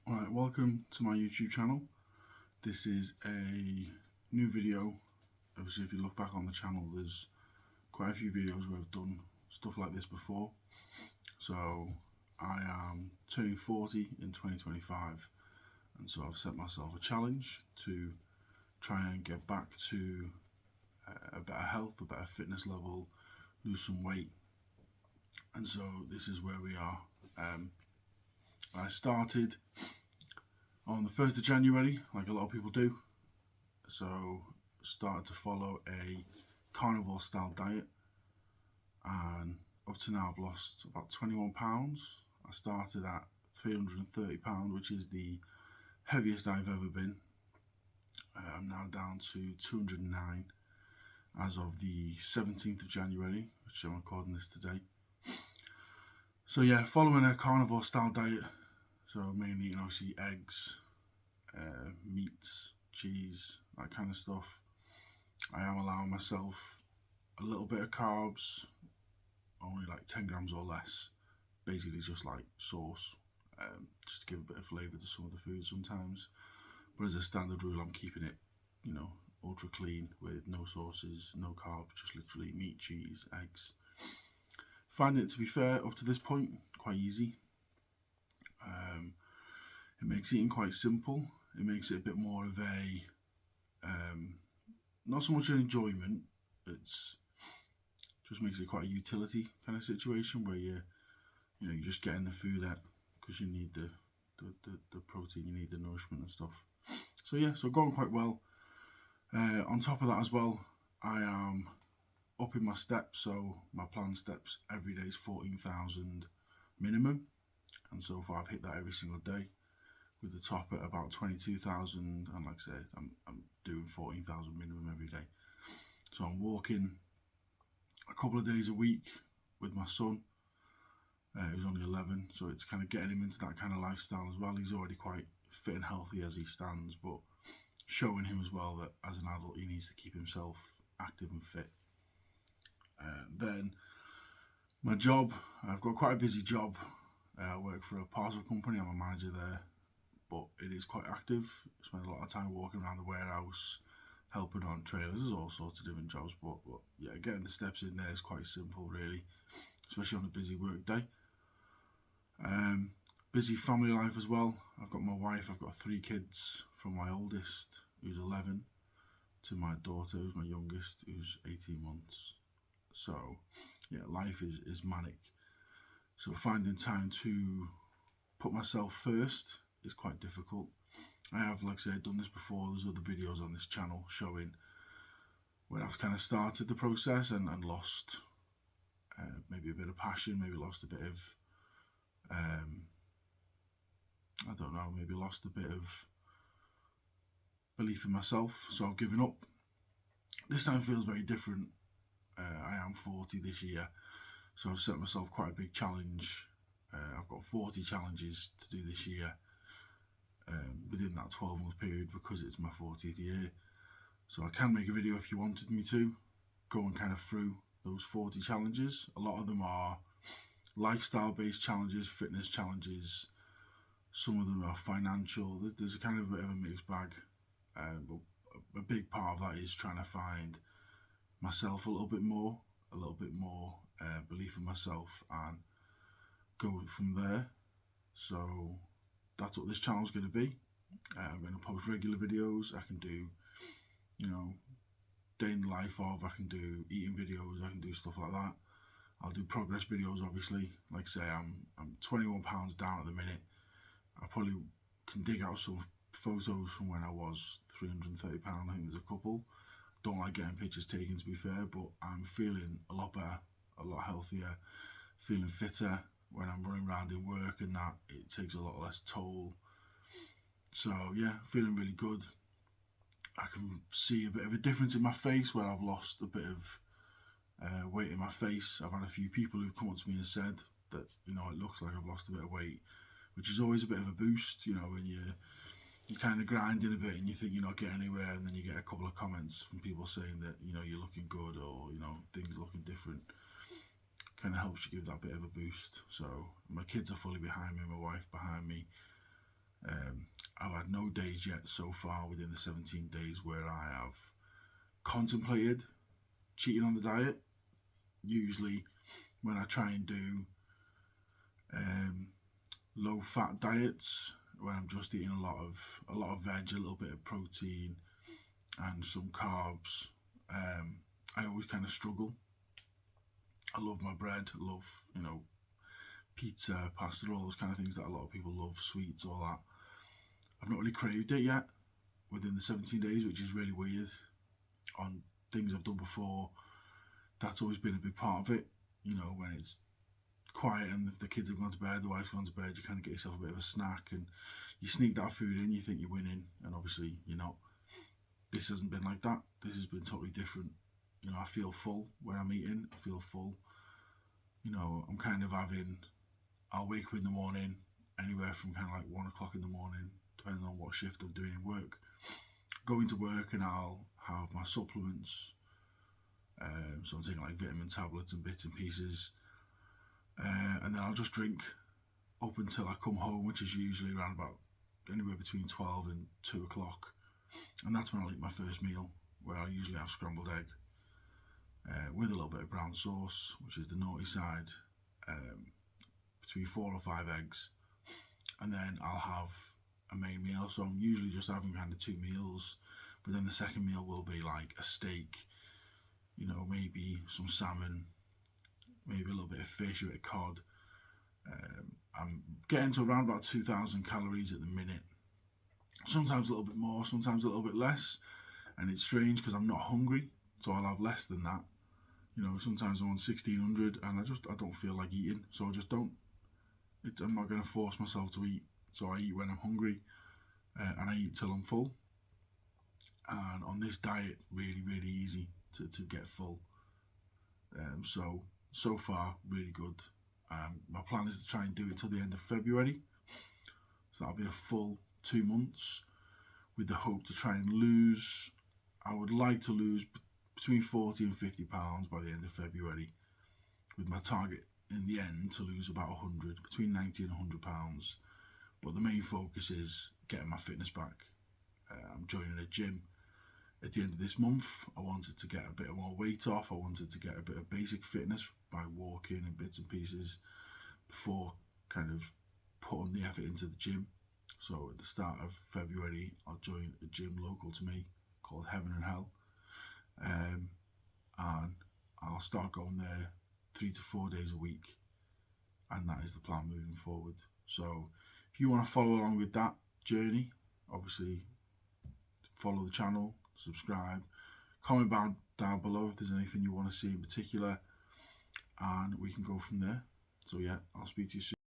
Alright, welcome to my YouTube channel. This is a new video. Obviously, if you look back on the channel, there's quite a few videos where I've done stuff like this before. So I am turning 40 in 2025, and so I've set myself a challenge to try and get back to a better health, a better fitness level, lose some weight. And so this is where we are. I started on the 1st of January, like a lot of people do. So started to follow a carnivore style diet, and up to now I've lost about 21 pounds. I started at 330 pounds, which is the heaviest I've ever been. I'm now down to 209 as of the 17th of January, which I'm recording this today. So yeah, following a carnivore style diet, so mainly eating obviously eggs, meats, cheese, that kind of stuff. I am allowing myself a little bit of carbs, only like 10 grams or less, basically just like sauce, just to give a bit of flavour to some of the food sometimes. But as a standard rule, I'm keeping it, ultra clean with no sauces, no carbs, just literally meat, cheese, eggs. Finding it, to be fair, up to this point, quite easy. It makes eating quite simple. It makes it a bit more of a, not so much an enjoyment, it's just makes it quite a utility kind of situation where you're just getting the food out because you need the protein, you need the nourishment and stuff. So yeah, so going quite well. On top of that as well, I am upping my steps, so my planned steps every day is 14,000 minimum, and so far I've hit that every single day, with the top at about 22,000, and like I said, I'm doing 14,000 minimum every day. So I'm walking a couple of days a week with my son, who's only 11, so it's kind of getting him into that kind of lifestyle as well. He's already quite fit and healthy as he stands, but showing him as well that as an adult he needs to keep himself active and fit. Then my job, I've got quite a busy job. I work for a parcel company, I'm a manager there, but it is quite active. I spend a lot of time walking around the warehouse, helping on trailers. There's all sorts of different jobs, but yeah, getting the steps in there is quite simple really, especially on a busy work day. Busy family life as well. I've got my wife, I've got 3 kids, from my oldest, who's 11, to my daughter, who's my youngest, who's 18 months. So yeah, life is manic. So finding time to put myself first is quite difficult. I have, like I said, done this before. There's other videos on this channel showing when I've kind of started the process and lost maybe a bit of passion, maybe lost a bit of, I don't know, maybe lost a bit of belief in myself. So I've given up. This time feels very different. I am 40 this year, so I've set myself quite a big challenge. I've got 40 challenges to do this year within that 12-month period, because it's my 40th year. So I can make a video if you wanted me to, going kind of through those 40 challenges. A lot of them are lifestyle based challenges, fitness challenges. Some of them are financial. There's a kind of a bit of a mixed bag, but a big part of that is trying to find myself a little bit more belief in myself, and go from there. So that's what this channel is going to be. I'm going to post regular videos. I can do, day in the life of, I can do eating videos, I can do stuff like that. I'll do progress videos, obviously. Like I say, I'm 21 pounds down at the minute. I probably can dig out some photos from when I was 330 pounds. I think there's a couple. Don't like getting pictures taken, to be fair, but I'm feeling a lot better, a lot healthier, feeling fitter. When I'm running around in work and that, it takes a lot less toll. So yeah, feeling really good. I can see a bit of a difference in my face where I've lost a bit of weight in my face. I've had a few people who've come up to me and said that, it looks like I've lost a bit of weight, which is always a bit of a boost, when you're kind of grinding a bit and you think you're not getting anywhere, and then you get a couple of comments from people saying that, you're looking good, or, things looking different. Kind of helps you give that bit of a boost. So my kids are fully behind me, my wife behind me. I've had no days yet so far within the 17 days where I have contemplated cheating on the diet. Usually when I try and do low fat diets, when I'm just eating a lot of veg, a little bit of protein and some carbs, I always kind of struggle. I love my bread, I love, pizza, pasta, all those kind of things that a lot of people love, sweets, all that. I've not really craved it yet within the 17 days, which is really weird. On things I've done before, that's always been a big part of it. When it's quiet and the kids have gone to bed, the wife's gone to bed, you kind of get yourself a bit of a snack and you sneak that food in, you think you're winning, and obviously you're not. This hasn't been like that. This has been totally different. I feel full when I'm eating. I feel full. I'm kind of I'll wake up in the morning anywhere from kind of like 1 o'clock in the morning, depending on what shift I'm doing in work. Go into work and I'll have my supplements. So I'm taking like vitamin tablets and bits and pieces. And then I'll just drink up until I come home, which is usually around about anywhere between 12 and 2 o'clock. And that's when I'll eat my first meal, where I usually have scrambled egg with a little bit of brown sauce, which is the naughty side, between 4 or 5 eggs. And then I'll have a main meal. So I'm usually just having kind of 2 meals, but then the second meal will be like a steak, maybe some salmon, maybe a little bit of fish, a bit of cod. I'm getting to around about 2,000 calories at the minute. Sometimes a little bit more, sometimes a little bit less. And it's strange because I'm not hungry, so I'll have less than that. Sometimes I'm on 1,600 and I don't feel like eating, so I just don't. I'm not going to force myself to eat, so I eat when I'm hungry, and I eat till I'm full. And on this diet, really, really easy to get full. So far, really good. My plan is to try and do it till the end of February. So that'll be a full 2 months with the hope to try and lose. I would like to lose between 40 and 50 pounds by the end of February, with my target in the end to lose about 100, between 90 and 100 pounds. But the main focus is getting my fitness back. I'm joining a gym at the end of this month. I wanted to get a bit more weight off. I wanted to get a bit of basic fitness by walking and bits and pieces before kind of putting the effort into the gym. So at the start of February, I'll join a gym local to me called Heaven and Hell. And I'll start going there 3 to 4 days a week. And that is the plan moving forward. So if you want to follow along with that journey, obviously follow the channel, subscribe, comment down below if there's anything you want to see in particular, and we can go from there. So yeah, I'll speak to you soon.